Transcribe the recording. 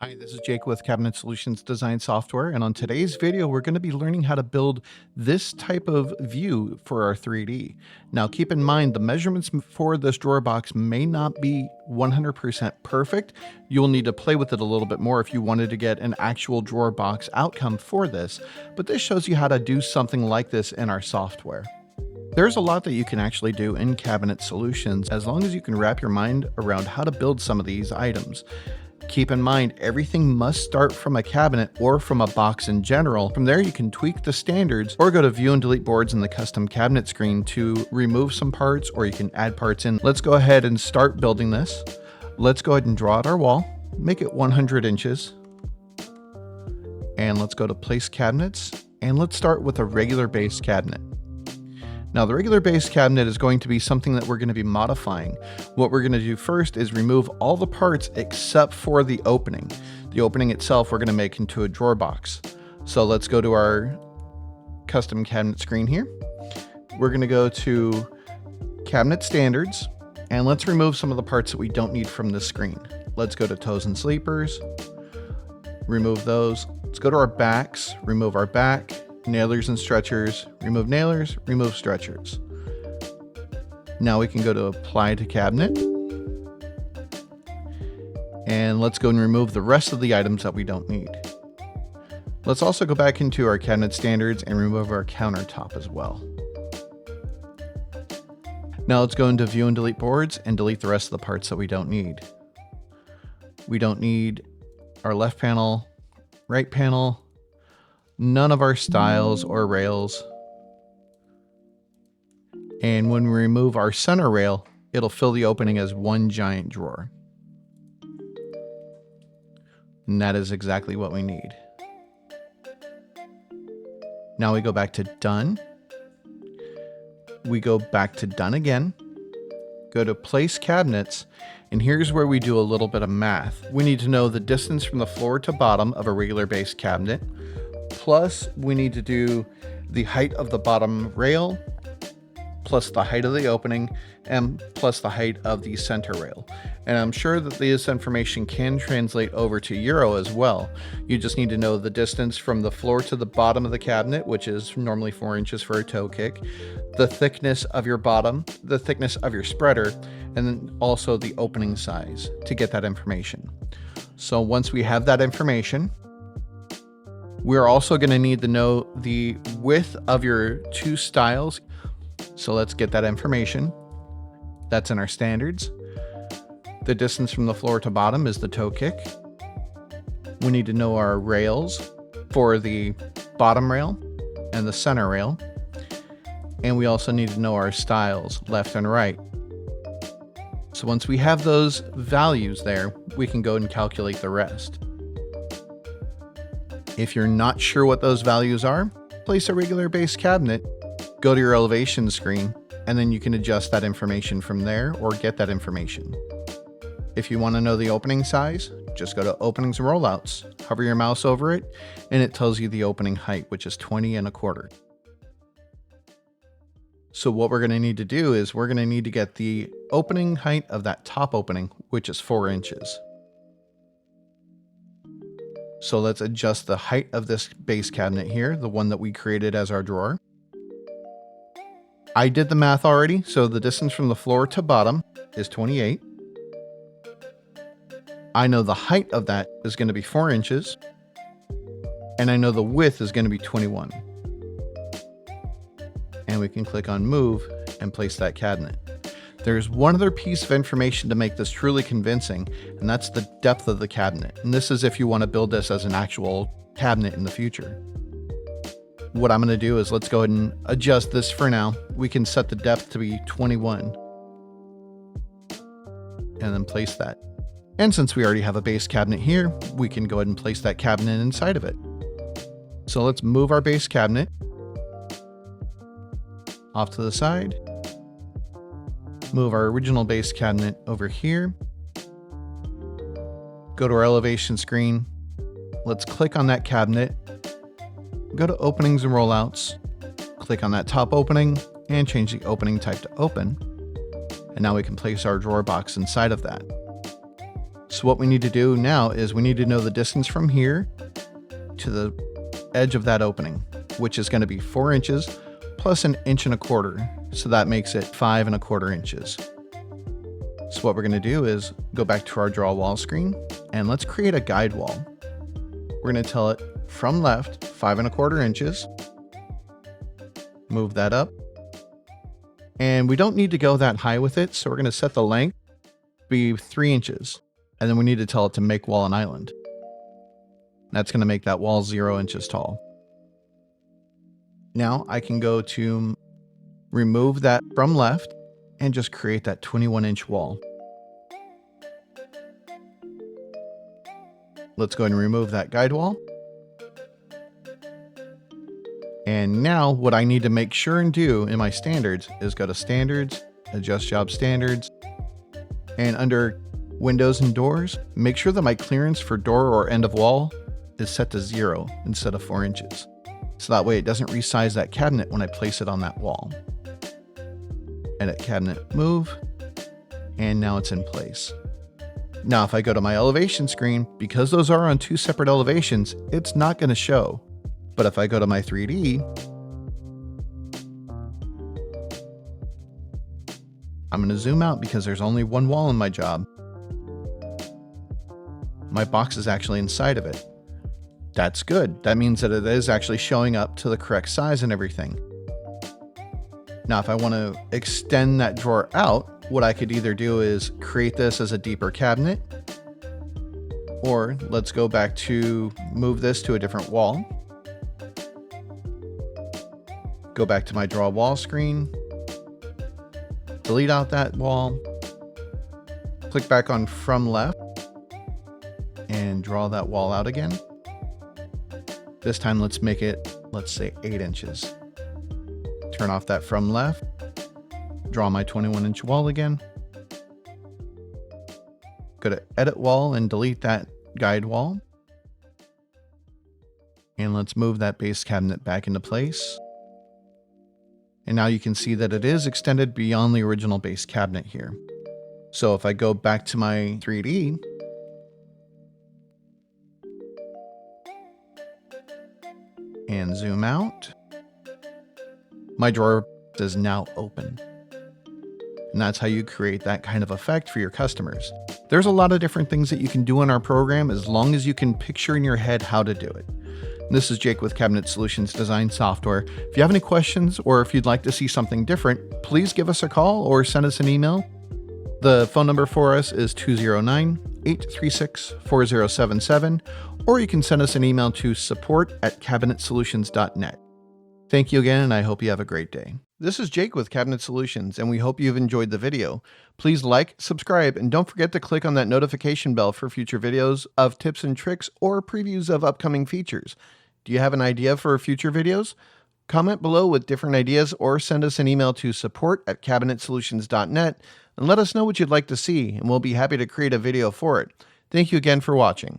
Hi, this is Jake with Cabinet Solutions Design Software, and on today's video, we're going to be learning how to build this type of view for our 3D. Now, keep in mind, the measurements for this drawer box may not be 100% perfect. You'll need to play with it a little bit more if you wanted to get an actual drawer box outcome for this, but this shows you how to do something like this in our software. There's a lot that you can actually do in Cabinet Solutions as long as you can wrap your mind around how to build some of these items. Keep in mind, everything must start from a cabinet or from a box in general. From there, you can tweak the standards or go to view and delete boards in the custom cabinet screen to remove some parts, or you can add parts in. Let's go ahead and start building this. Let's go ahead and draw out our wall, make it 100 inches. And let's go to place cabinets, and let's start with a regular base cabinet. Now, the regular base cabinet is going to be something that we're going to be modifying. What we're going to do first is remove all the parts except for the opening. The opening itself we're going to make into a drawer box. So let's go to our custom cabinet screen here. We're going to go to cabinet standards, and let's remove some of the parts that we don't need from this screen. Let's go to toes and sleepers, remove those. Let's go to our backs, remove our back. Nailers and stretchers, remove nailers, remove stretchers. Now we can go to apply to cabinet. And let's go and remove the rest of the items that we don't need. Let's also go back into our cabinet standards and remove our countertop as well. Now let's go into view and delete boards and delete the rest of the parts that we don't need. We don't need our left panel, right panel, none of our styles or rails. And when we remove our center rail, it'll fill the opening as one giant drawer. And that is exactly what we need. Now we go back to done. We go back to done again. Go to place cabinets. And here's where we do a little bit of math. We need to know the distance from the floor to bottom of a regular base cabinet. Plus, we need to do the height of the bottom rail, plus the height of the opening, and plus the height of the center rail. And I'm sure that this information can translate over to Euro as well. You just need to know the distance from the floor to the bottom of the cabinet, which is normally 4 inches for a toe kick, the thickness of your bottom, the thickness of your spreader, and then also the opening size to get that information. So once we have that information, we're also going to need to know the width of your two styles. So let's get that information. That's in our standards. The distance from the floor to bottom is the toe kick. We need to know our rails for the bottom rail and the center rail. And we also need to know our styles, left and right. So once we have those values there, we can go and calculate the rest. If you're not sure what those values are, place a regular base cabinet, go to your elevation screen, and then you can adjust that information from there or get that information. If you want to know the opening size, just go to openings and rollouts, hover your mouse over it, and it tells you the opening height, which is 20¼ So what we're going to need to do is we're going to need to get the opening height of that top opening, which is 4 inches. So let's adjust the height of this base cabinet here, the one that we created as our drawer. I did the math already, so the distance from the floor to bottom is 28. I know the height of that is going to be 4 inches, and I know the width is going to be 21. And we can click on move and place that cabinet. There's one other piece of information to make this truly convincing, and that's the depth of the cabinet. And this is if you want to build this as an actual cabinet in the future. What I'm going to do is let's go ahead and adjust this for now. We can set the depth to be 21 and then place that. And since we already have a base cabinet here, we can go ahead and place that cabinet inside of it. So let's move our base cabinet off to the side. Move our original base cabinet over here. Go to our elevation screen. Let's click on that cabinet. Go to openings and rollouts. Click on that top opening and change the opening type to open. And now we can place our drawer box inside of that. So what we need to do now is we need to know the distance from here to the edge of that opening, which is going to be 4 inches plus 1.25 inches. So that makes it 5.25 inches. So what we're going to do is go back to our draw wall screen and let's create a guide wall. We're going to tell it from left 5.25 inches. Move that up. And we don't need to go that high with it. So we're going to set the length to be 3 inches. And then we need to tell it to make wall an island. That's going to make that wall 0 inches tall. Now I can go to remove that from left and just create that 21-inch wall. Let's go ahead and remove that guide wall. And now what I need to make sure and do in my standards is go to standards, adjust job standards, and under windows and doors, make sure that my clearance for door or end of wall is set to 0 instead of 4 inches. So that way it doesn't resize that cabinet when I place it on that wall. Edit cabinet move, and now it's in place. Now if I go to my elevation screen, because those are on 2 separate elevations, it's not going to show. But if I go to my 3D, I'm going to zoom out because there's only one wall in my job. My box is actually inside of it. That's good. That means that it is actually showing up to the correct size and everything. Now, if I want to extend that drawer out, what I could either do is create this as a deeper cabinet, or let's go back to move this to a different wall. Go back to my draw wall screen, delete out that wall, click back on from left, and draw that wall out again. This time let's make it, let's say 8 inches. Turn off that from left, draw my 21-inch wall again. Go to edit wall and delete that guide wall. And let's move that base cabinet back into place. And now you can see that it is extended beyond the original base cabinet here. So if I go back to my 3D, and zoom out, my drawer is now open. And that's how you create that kind of effect for your customers. There's a lot of different things that you can do in our program as long as you can picture in your head how to do it. This is Jake with Cabinet Solutions Design Software. If you have any questions or if you'd like to see something different, please give us a call or send us an email. The phone number for us is 209-836-4077, or you can send us an email to support@cabinetsolutions.net. Thank you again, and I hope you have a great day. This is Jake with Cabinet Solutions, and we hope you've enjoyed the video. Please like, subscribe, and don't forget to click on that notification bell for future videos of tips and tricks or previews of upcoming features. Do you have an idea for future videos? Comment below with different ideas or send us an email to support@cabinetsolutions.net and let us know what you'd like to see, and we'll be happy to create a video for it. Thank you again for watching.